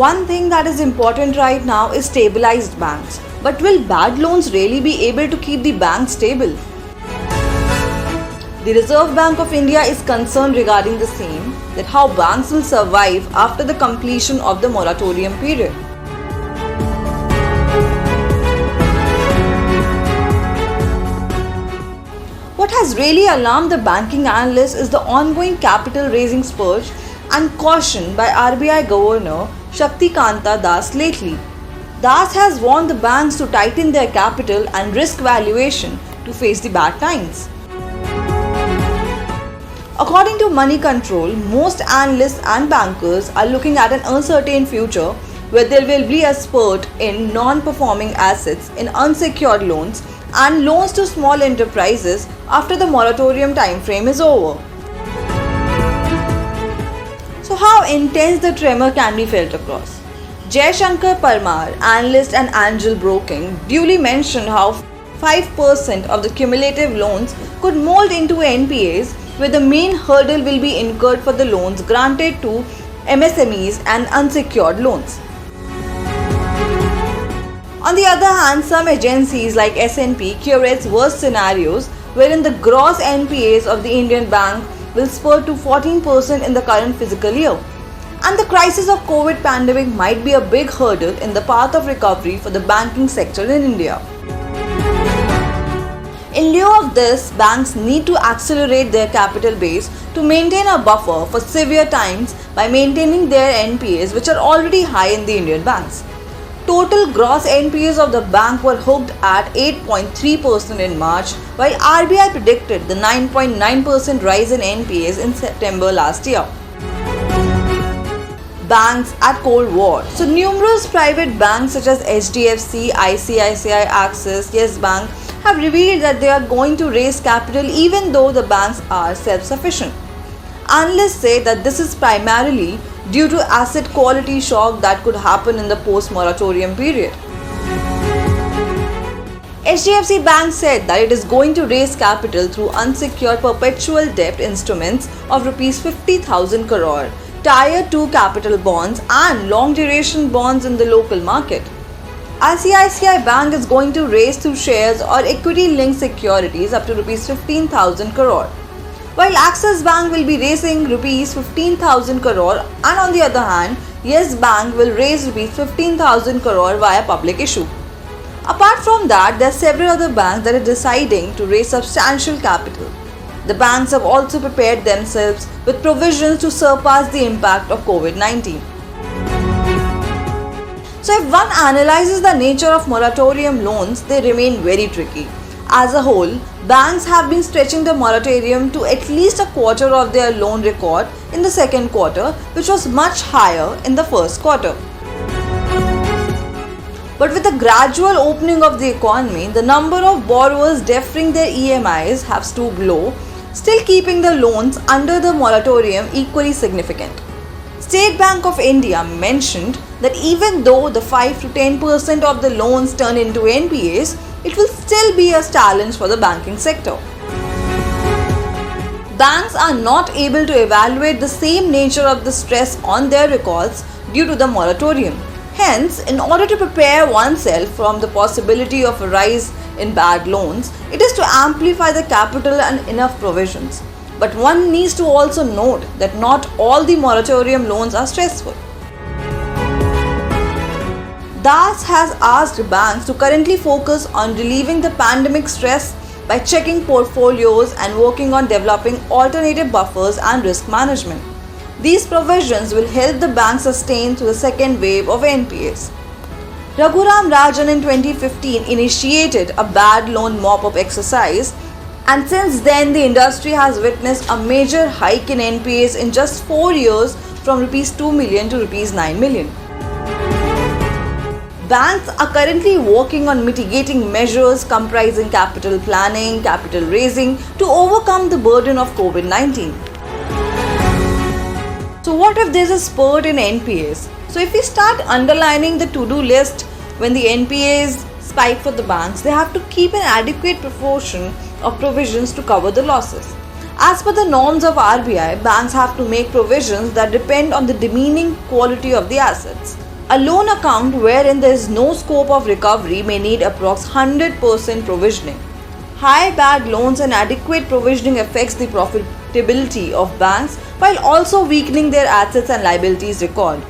One thing that is important right now is stabilized banks. But will bad loans really be able to keep the bank stable? The Reserve Bank of India is concerned regarding the same, that how banks will survive after the completion of the moratorium period. What has really alarmed the banking analysts is the ongoing capital raising spurt and caution by RBI Governor Shaktikanta Das lately. Das has warned the banks to tighten their capital and risk valuation to face the bad times. According to Money Control, most analysts and bankers are looking at an uncertain future where there will be a spurt in non-performing assets in unsecured loans and loans to small enterprises after the moratorium timeframe is over. So how intense the tremor can be felt across? Jai Shankar Parmar, analyst and Angel Broking, duly mentioned how 5% of the cumulative loans could mold into NPAs, where the main hurdle will be incurred for the loans granted to MSMEs and unsecured loans. On the other hand, some agencies like S&P curates worst scenarios wherein the gross NPAs of the Indian bank will spur to 14% in the current fiscal year. And the crisis of COVID pandemic might be a big hurdle in the path of recovery for the banking sector in India. In lieu of this, banks need to accelerate their capital base to maintain a buffer for severe times by maintaining their NPAs, which are already high in the Indian banks. Total gross NPAs of the bank were hooked at 8.3% in March, while RBI predicted the 9.9% rise in NPAs in September last year. Banks at Cold War. So numerous private banks such as HDFC, ICICI, Axis, Yes Bank have revealed that they are going to raise capital even though the banks are self-sufficient. Analysts say that this is primarily due to asset quality shock that could happen in the post-moratorium period. HDFC Bank said that it is going to raise capital through unsecured perpetual debt instruments of Rs 50,000 crore, Tier 2 capital bonds and long duration bonds in the local market. ICICI Bank is going to raise through shares or equity-linked securities up to Rs 15,000 crore, while Axis Bank will be raising Rs 15,000 crore, and on the other hand, Yes Bank will raise Rs 15,000 crore via public issue. Apart from that, there are several other banks that are deciding to raise substantial capital. The banks have also prepared themselves with provisions to surpass the impact of COVID-19. So if one analyzes the nature of moratorium loans, they remain very tricky. As a whole, banks have been stretching the moratorium to at least a quarter of their loan record in the second quarter, which was much higher in the first quarter. But with the gradual opening of the economy, the number of borrowers deferring their EMIs have stooped low, still keeping the loans under the moratorium equally significant. State Bank of India mentioned that even though the 5 to 10% of the loans turn into NPAs, it will still be a challenge for the banking sector. Banks are not able to evaluate the same nature of the stress on their records due to the moratorium. Hence, in order to prepare oneself from the possibility of a rise in bad loans, it is to amplify the capital and enough provisions. But one needs to also note that not all the moratorium loans are stressful. Das has asked banks to currently focus on relieving the pandemic stress by checking portfolios and working on developing alternative buffers and risk management. These provisions will help the bank sustain through the second wave of NPAs. Raghuram Rajan in 2015 initiated a bad loan mop-up exercise, and since then the industry has witnessed a major hike in NPAs in just 4 years from Rs 2 million to Rs 9 million. Banks are currently working on mitigating measures comprising capital planning, capital raising to overcome the burden of COVID-19. So what if there's a spurt in NPAs? So if we start underlining the to-do list when the NPAs spike for the banks, they have to keep an adequate proportion of provisions to cover the losses. As per the norms of RBI, banks have to make provisions that depend on the demeaning quality of the assets. A loan account wherein there is no scope of recovery may need approx 100% provisioning. High bad loans and adequate provisioning affects the profitability of banks while also weakening their assets and liabilities record.